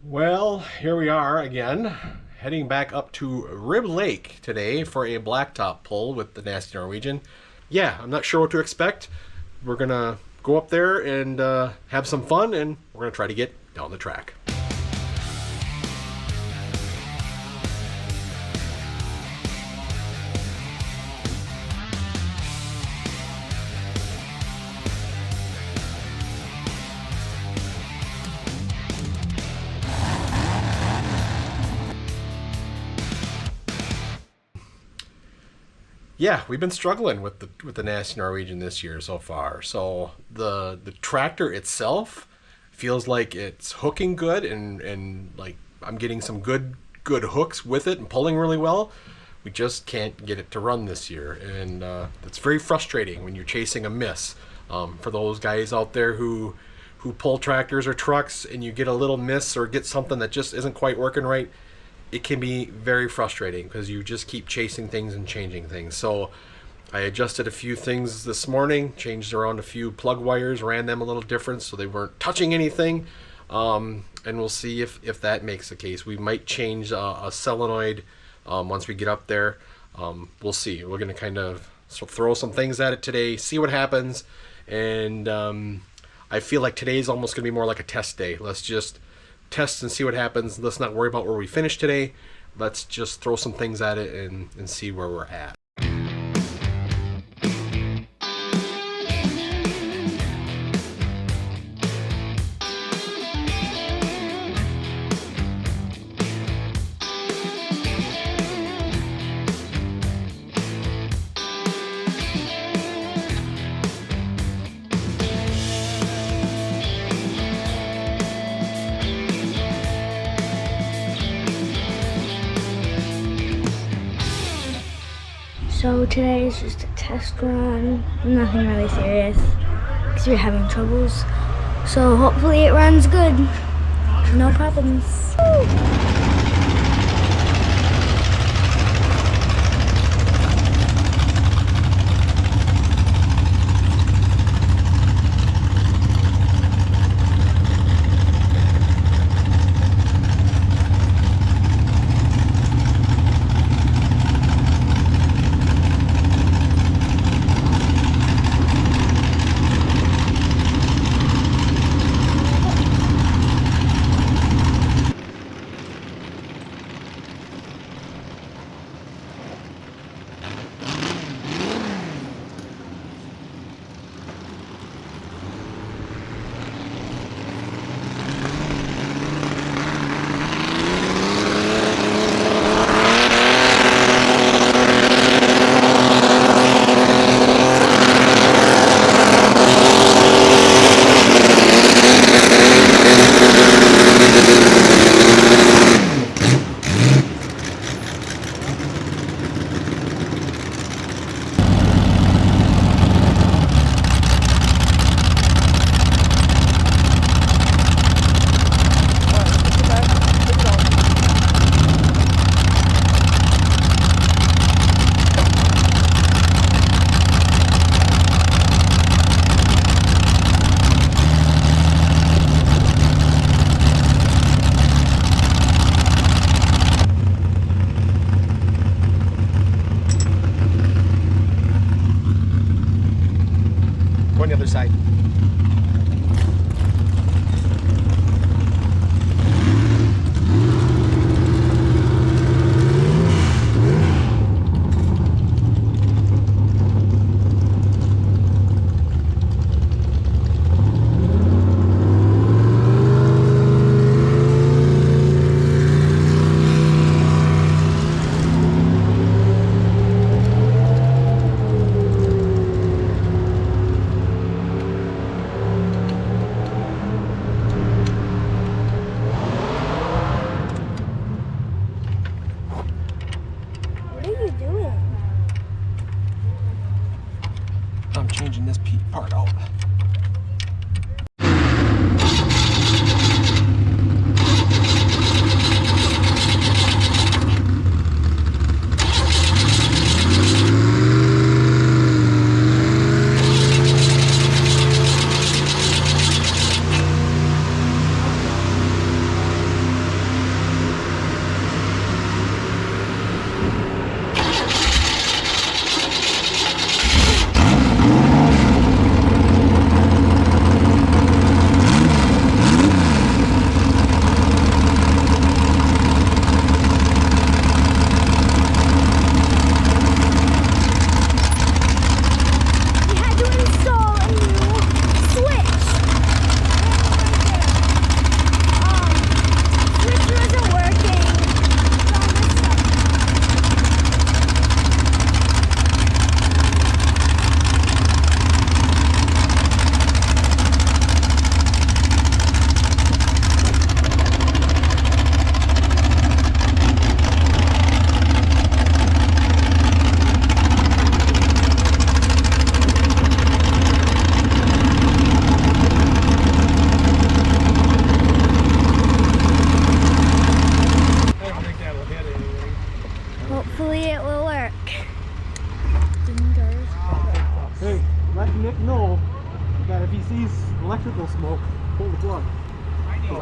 Well, here we are again, heading back up to Rib Lake today for a blacktop pull with the Nasty Norwegian. Yeah, I'm not sure what to expect. We're gonna go up there and have some fun, and we're gonna try to get down the track. Yeah, we've been struggling with the Nasty Norwegian this year so far. So the tractor itself feels like it's hooking good, and like I'm getting some good hooks with it and pulling really well. We just can't get it to run this year, and it's very frustrating when you're chasing a miss. For those guys out there who pull tractors or trucks and you get a little miss or get something that just isn't quite working right, it can be very frustrating because you just keep chasing things and changing things. So I adjusted a few things this morning, changed around a few plug wires, ran them a little different so they weren't touching anything. And we'll see if that makes the case. We might change a solenoid once we get up there. We'll see. We're going to kind of throw some things at it today, see what happens. And I feel like today's almost going to be more like a test day. Let's just test and see what happens. Let's not worry about where we finish today. Let's just throw some things at it and see where we're at. So today is just a test run, nothing really serious, because we're having troubles. So hopefully it runs good, no problems. Woo!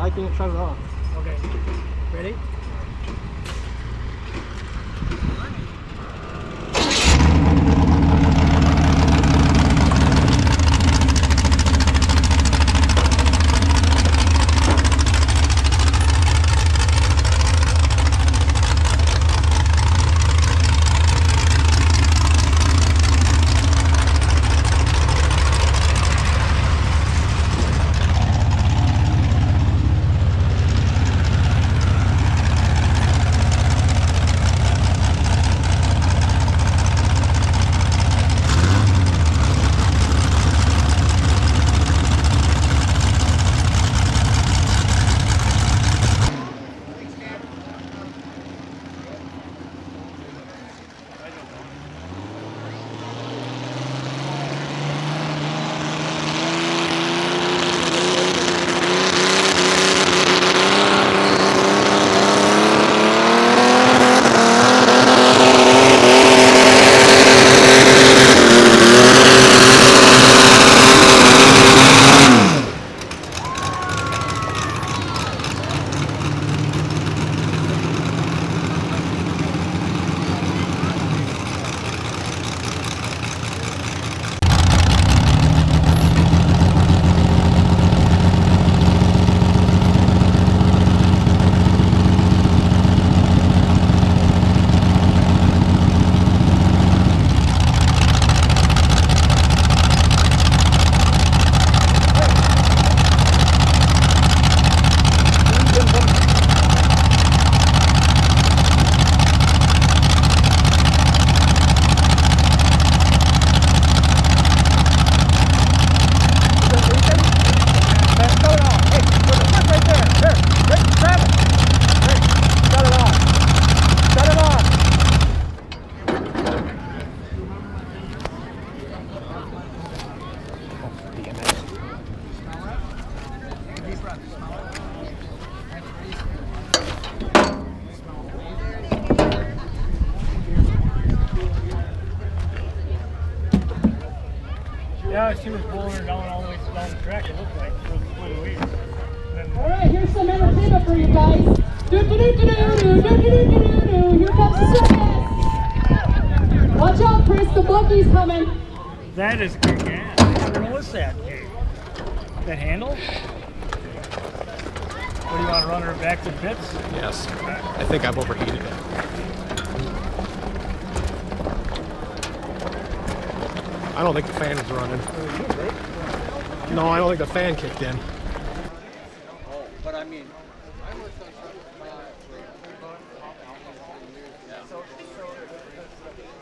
I can't shut it off. Okay. Ready? Yeah, she was pulling her down all the way down the track, it looked like, for the week. All right, here's some entertainment for you guys. Do-do-do-do-do-do, here comes the circus. Watch out, Chris, the monkey's coming. That is good gas. What's that? That handle? What do you want to run her back to the pits? Yes. I think I've overheated it. I don't think the fan is running. No, I don't think the fan kicked in. But I mean,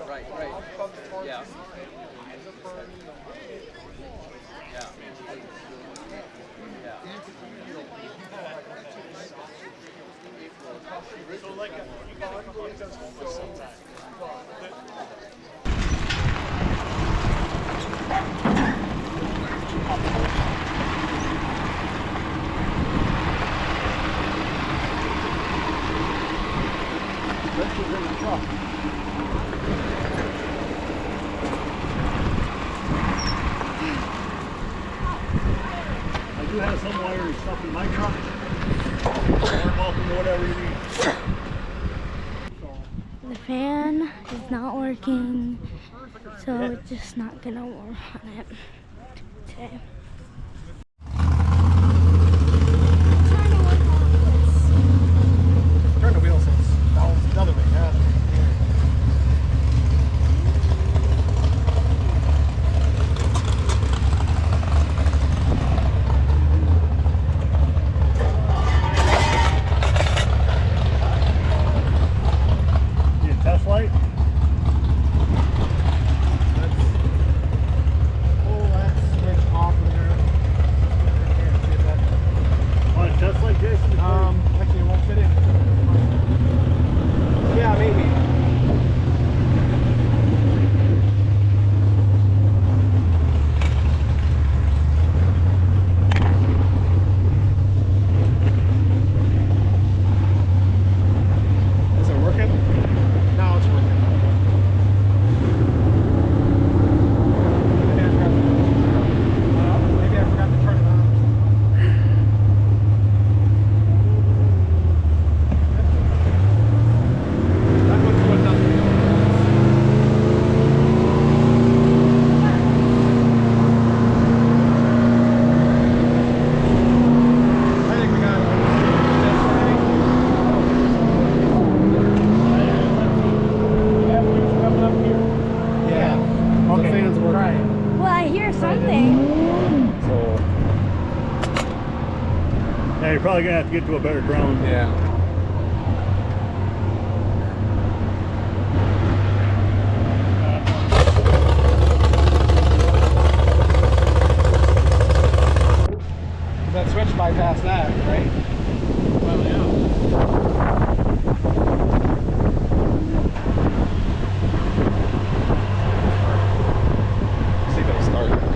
right, yeah. I do have some wiring stuff in my truck. More welcome to whatever you need. The fan is not working, so we're just not gonna work on it today. Turn the wheels down the other way. Yeah. Test light? Pull that switch off of you're probably gonna have to get to a better ground. Yeah. That switch bypassed that, right? Well, yeah. See if it'll start.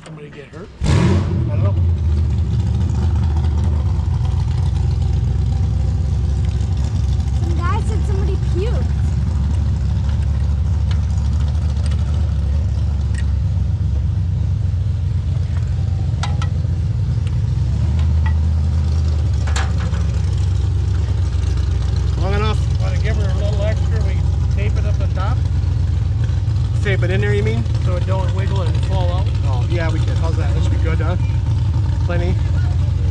Somebody get hurt? I don't know. Some guy said somebody puked. Long enough. Want to give her a little extra? We tape it up the top Tape it in there, you mean? so it don't wiggle and fall out. Oh, yeah, we can. How's that? That should be good, huh? Plenty.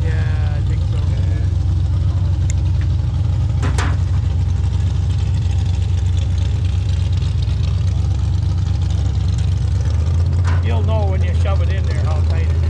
Yeah, I think so. You'll know when you shove it in there how tight it is.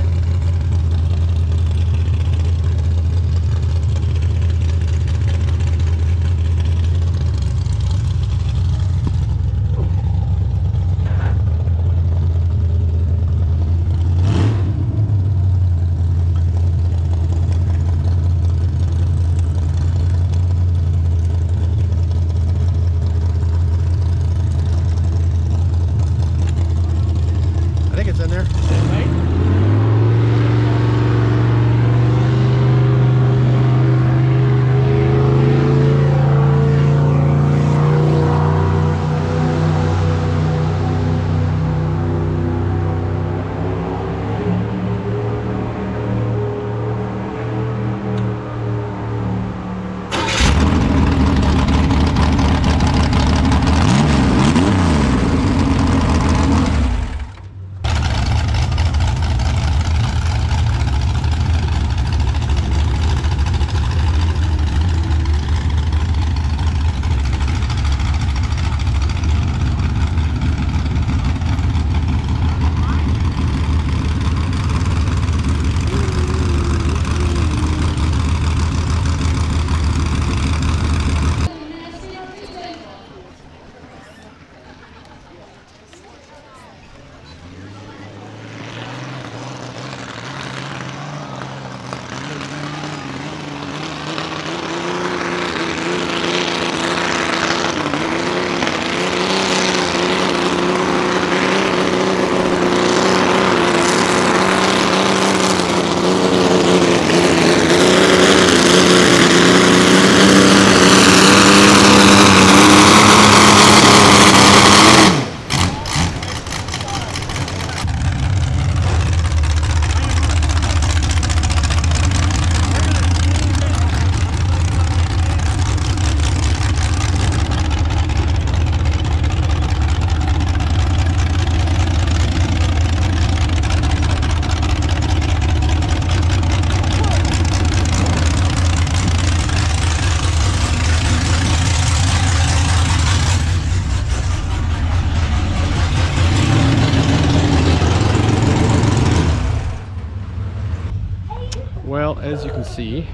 can see,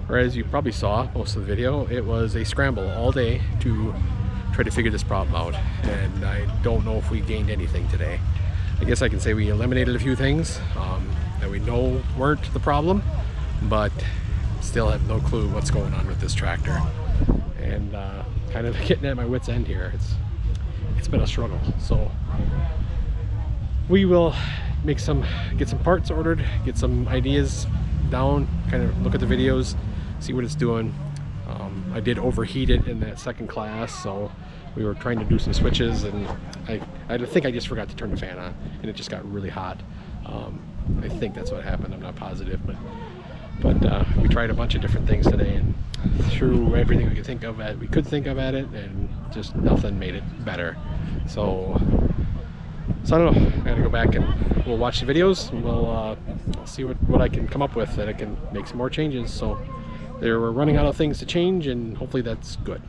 or as you probably saw most of the video, it was a scramble all day to try to figure this problem out, and I don't know if we gained anything today. I guess I can say we eliminated a few things that we know weren't the problem, but still have no clue what's going on with this tractor, and kind of getting at my wit's end here. It's been a struggle, so we will get some parts ordered, get some ideas down, kind of look at the videos, see what it's doing. I did overheat it in that second class, so we were trying to do some switches, and I think I just forgot to turn the fan on, and it just got really hot. I think that's what happened. I'm not positive, but we tried a bunch of different things today and threw everything we could think of at it, and just nothing made it better. So I don't know. I gotta go back and we'll watch the videos, and we'll see what I can come up with, that I can make some more changes. So we're running out of things to change, and hopefully that's good.